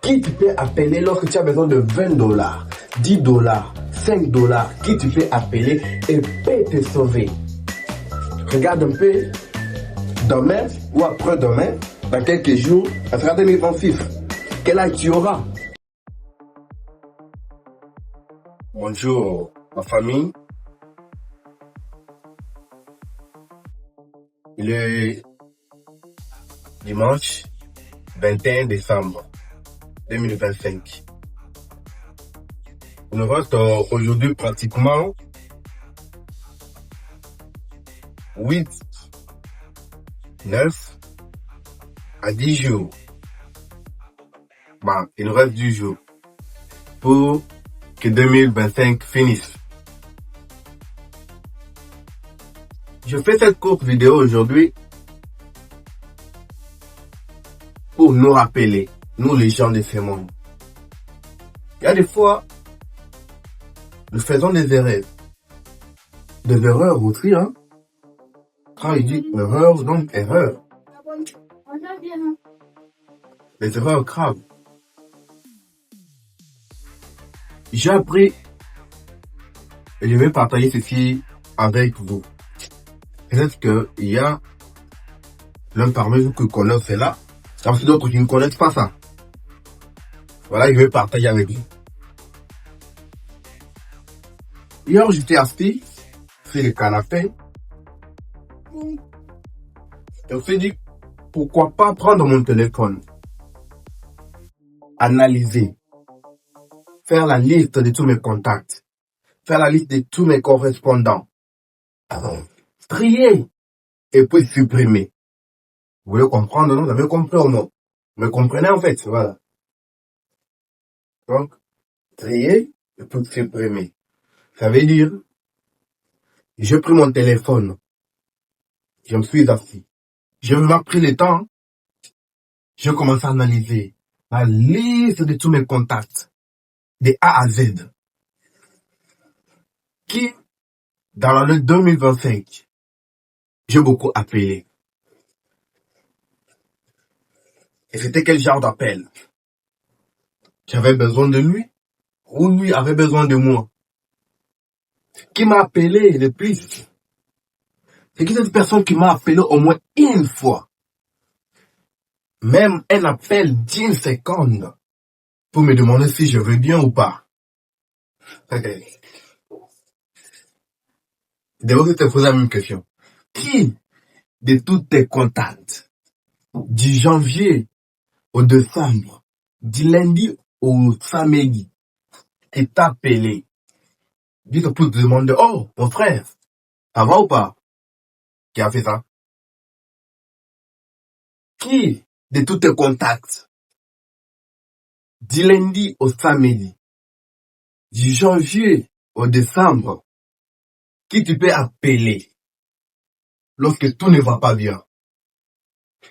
Qui tu peux appeler lorsque tu as besoin de 20 dollars, 10 dollars, 5 dollars, qui tu peux appeler et peut te sauver. Regarde un peu, demain ou après-demain, dans quelques jours, ça sera 2026. Quel âge tu auras? Bonjour, ma famille. Il est dimanche 21 décembre 2025. Il nous reste aujourd'hui pratiquement 8, 9 à 10 jours. Bon, il nous reste 10 jours pour que 2025 finisse. Je fais cette courte vidéo aujourd'hui pour nous rappeler, nous les gens de ce monde. Il y a des fois, nous faisons des erreurs. Des erreurs aussi, hein. Quand il dit erreur, donc erreur. Des erreurs graves. J'ai appris et je vais partager ceci avec vous. Peut-être qu'il y a l'un parmi vous qui connaît cela, parce que d'autres qui ne connaissent pas ça. Voilà, je vais partager avec vous. Hier, j'étais assis sur le canapé. Je me suis dit, pourquoi pas prendre mon téléphone, analyser, faire la liste de tous mes contacts, faire la liste de tous mes correspondants, trier et puis supprimer. Vous voulez comprendre, non? Vous avez compris au moins. Vous me comprenez en fait, voilà. Donc, trier et puis supprimer. Ça veut dire, j'ai pris mon téléphone, je me suis assis. J'ai vraiment pris le temps, j'ai commencé à analyser la liste de tous mes contacts, de A à Z. Qui, dans l'année 2025, j'ai beaucoup appelé. Et c'était quel genre d'appel? J'avais besoin de lui, ou lui avait besoin de moi. Qui m'a appelé le plus? C'est qui cette personne qui m'a appelé au moins une fois? Même un appel d'1 seconde pour me demander si je vais bien ou pas. D'abord, je te pose la même question. Qui de tous tes contacts, du janvier au décembre, du lundi au samedi, est appelé? Dis pour te demander, oh, mon frère, ça va ou pas? Qui a fait ça? Qui de tous tes contacts, du lundi au samedi, du janvier au décembre, qui tu peux appeler lorsque tout ne va pas bien,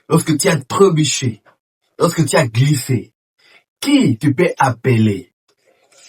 lorsque tu as trébuché, lorsque tu as glissé, qui tu peux appeler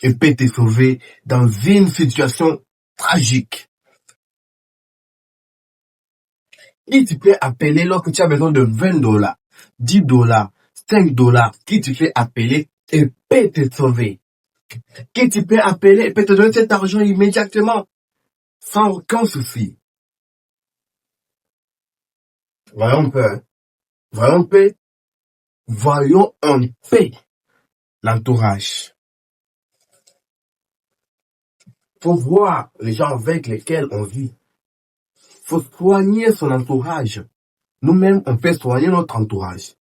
et peut te sauver dans une situation tragique? Qui tu peux appeler lorsque tu as besoin de 20 dollars, 10 dollars, 5 dollars, qui tu peux appeler et peut te sauver? Qui tu peux appeler et peut te donner cet argent immédiatement, sans aucun souci? Voyons un peu, hein. Voyons un peu, voyons un peu l'entourage. Faut voir les gens avec lesquels on vit. Faut soigner son entourage. Nous-mêmes, on peut soigner notre entourage.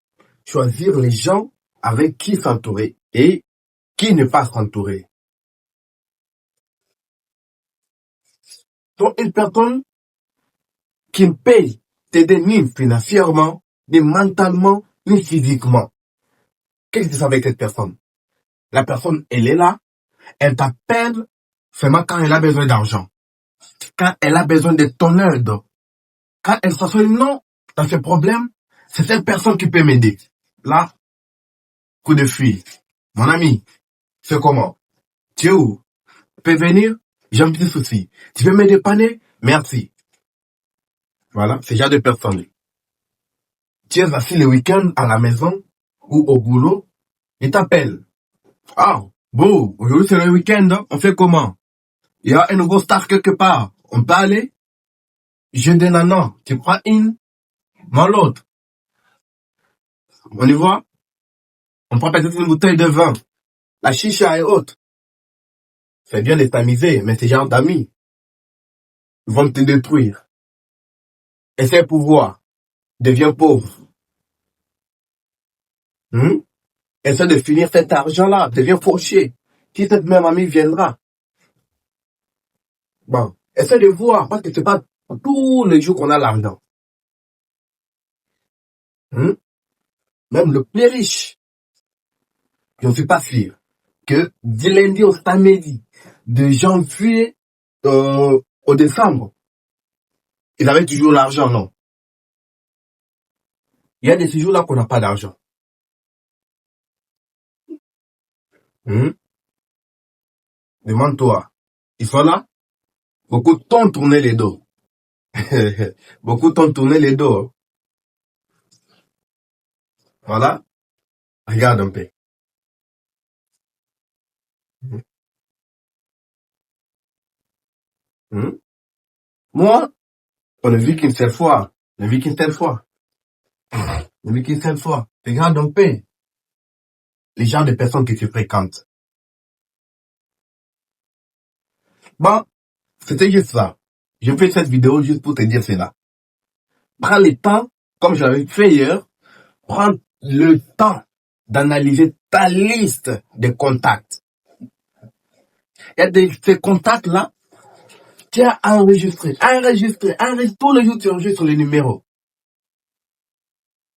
Choisir les gens avec qui s'entourer et qui ne pas s'entourer. Donc, une personne qui ne paye t'aider ni financièrement, ni mentalement, ni physiquement. Qu'est-ce que tu fais avec cette personne? La personne, elle est là, elle t'appelle seulement quand elle a besoin d'argent, quand elle a besoin de ton aide, quand elle s'assoit non dans ses problèmes, c'est cette personne qui peut m'aider. Là, coup de fil. Mon ami, c'est comment? Tu es où? Tu peux venir? J'ai un petit souci. Tu peux me dépanner? Merci. Voilà, c'est genre de personne. Tu es assis le week-end à la maison ou au boulot, Il t'appelle. Ah, bon, aujourd'hui c'est le week-end, hein. On fait comment? Il y a un nouveau star quelque part. On peut aller? Je dis non, non. Tu prends une, moi l'autre. On y va? On prend peut-être une bouteille de vin. La chicha est haute. C'est bien de t'amuser, mais ces genre d'amis vont te détruire. Essaie pouvoir. Deviens pauvre. Hmm? Essaie de finir cet argent-là. Deviens fauché. Si cette même amie viendra. Bon. Essaie de voir, parce que c'est pas tous les jours qu'on a l'argent. Hmm? Même le plus riche, je ne suis pas sûr que du lundi au samedi, de janvier au décembre, ils avaient toujours l'argent, non. Il y a des séjours là qu'on n'a pas d'argent. Hmm? Demande-toi. Ils sont là? Beaucoup t'ont tourné les dos. Beaucoup t'ont tourné les dos. Voilà. Regarde un peu. Hmm? Moi, on ne vit qu'une seule fois. On ne vit qu'une seule fois. On ne vit qu'une seule fois. Regarde un peu les genres de personnes que tu fréquentes. Bon, c'était juste ça. Je fais cette vidéo juste pour te dire cela. Prends le temps, comme je l'avais fait hier, prends le temps d'analyser ta liste de contacts. Il y a ces contacts-là, tu as enregistré tous les jours tu enregistres les numéros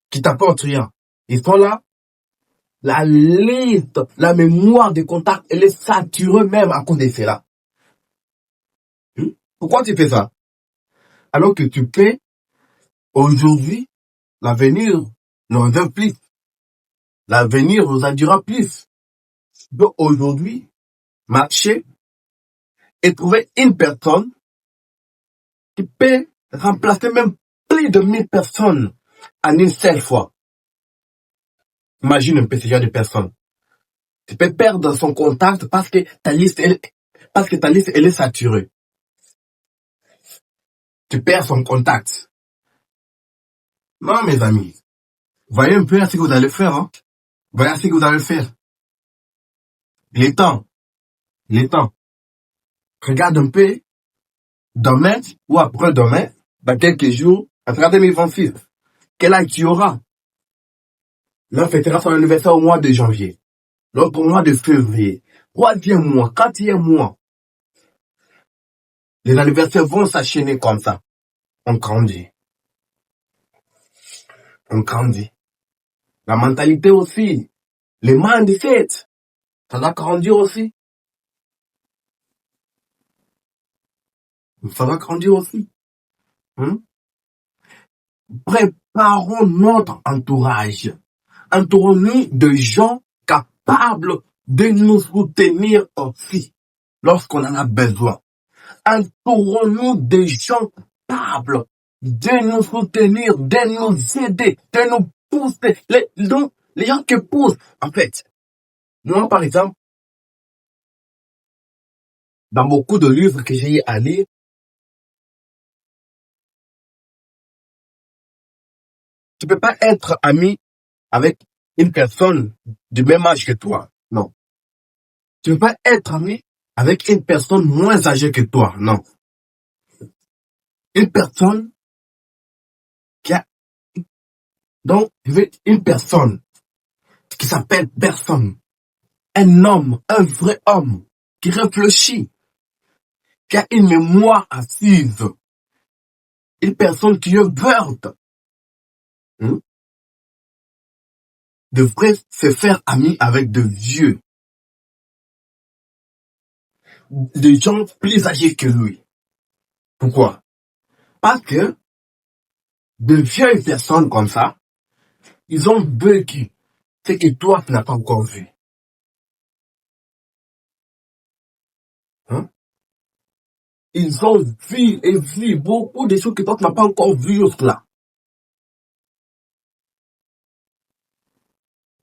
qui t'apportent rien. Ils sont là, la liste, la mémoire des contacts, elle est saturée même à cause de cela. Pourquoi tu fais ça? Alors que tu peux, aujourd'hui, l'avenir nous réserve plus. L'avenir nous en dira plus. Donc aujourd'hui, marcher et trouver une personne qui peut remplacer même plus de 1000 personnes en une seule fois. Imagine un peu ce genre de personnes. Tu peux perdre son contact parce que ta liste, elle est saturée. Tu perds son contact. Non, mes amis. Voyez un peu ce que vous allez faire, hein. Voyez ce que vous allez faire. Il est temps. Il est temps. Regarde un peu. Demain ou après-demain, dans quelques jours, après 2026, quel âge tu auras? L'un fêtera son anniversaire au mois de janvier. L'autre au mois de février. Troisième mois, quatrième mois. Les anniversaires vont s'enchaîner comme ça. On grandit. On grandit. La mentalité aussi. Les mindset. Ça va grandir aussi. Ça va grandir aussi. Hein? Préparons notre entourage. Entourons-nous de gens capables de nous soutenir aussi lorsqu'on en a besoin. Entourons-nous de gens capables de nous soutenir, de nous aider, de nous pousser. Les gens qui poussent, en fait. Moi, par exemple, dans beaucoup de livres que j'ai à lire, tu peux pas être ami avec une personne du même âge que toi. Non. Tu peux pas être ami avec une personne moins âgée que toi. Non. Une personne qui a, donc, une personne qui s'appelle personne. Un homme, un vrai homme, qui réfléchit, qui a une mémoire assise. Une personne qui est verte, hein, devrait se faire ami avec de vieux, des gens plus âgés que lui. Pourquoi? Parce que de vieilles personnes comme ça, ils ont vécu ce que toi, tu n'as pas encore vu. Hein? Ils ont vu et vu beaucoup de choses que toi, tu n'as pas encore vues jusque-là.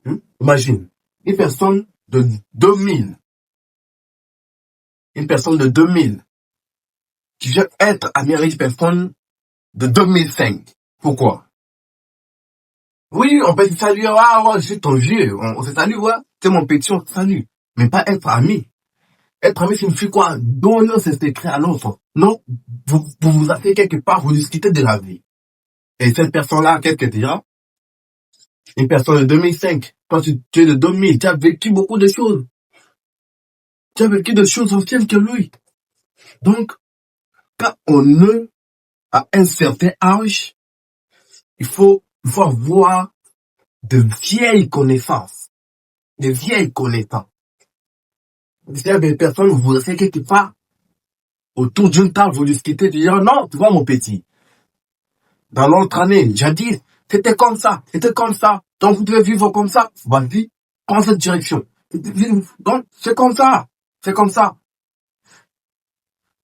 Hein? Imagine. Une personne de 2000, une personne de 2000 qui vient être amie avec une personne de 2005. Pourquoi? Oui, on peut se saluer, ah ouais, je suis ton vieux, on se salue, ouais, c'est mon petit, on se salue. Mais pas être ami. Être ami signifie quoi? Donner ses secrets à l'autre. Non, vous asseyez quelque part, vous discutez de la vie. Et cette personne-là, qu'est-ce qu'elle dira? Une personne de 2005. Toi, tu es de 2000. Tu as vécu beaucoup de choses. Tu as vécu des choses anciennes que lui. Donc, quand on est à un certain âge, il faut avoir de vieilles connaissances. De vieilles connaissances. Si des personnes, vous restez quelque part, autour d'une table, vous discutez, tu dis, non, tu vois, mon petit. Dans l'autre année, jadis, c'était comme ça, c'était comme ça. Donc, vous devez vivre comme ça. Vas-y, prends cette direction. Donc, c'est comme ça. C'est comme ça.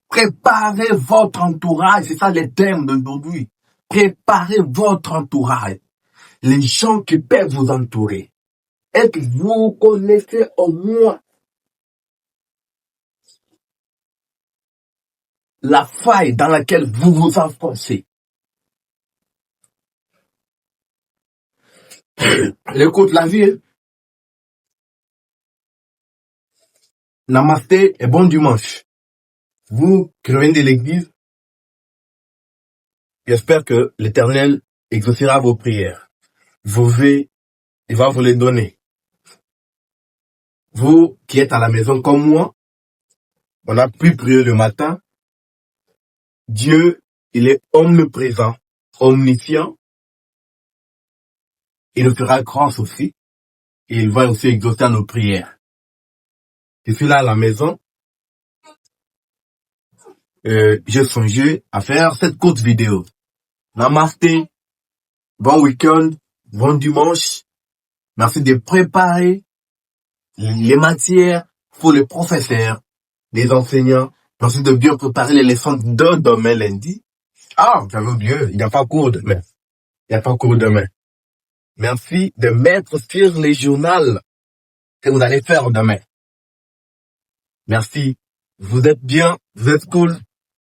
Préparez votre entourage. C'est ça les thèmes d'aujourd'hui. Préparez votre entourage. Les gens qui peuvent vous entourer. Et que vous connaissez au moins la faille dans laquelle vous vous enfoncez. Écoute la vie. Namasté et bon dimanche. Vous qui revenez de l'église, j'espère que l'Éternel exaucera vos prières. Vos vœux, il va vous les donner. Vous qui êtes à la maison comme moi, on a pu prier le matin. Dieu, il est omniprésent, omniscient. Il nous fera grâce aussi. Et il va aussi exaucer nos prières. Je suis là à la maison. J'ai songé à faire cette courte vidéo. Namasté, bon week-end, bon dimanche. Merci de préparer les matières pour les professeurs, les enseignants. Merci de bien préparer les leçons de demain lundi. Ah, j'avais oublié, il n'y a pas cours demain. Il n'y a pas cours demain. Merci de mettre sur les journaux que vous allez faire demain. Merci. Vous êtes bien, vous êtes cool.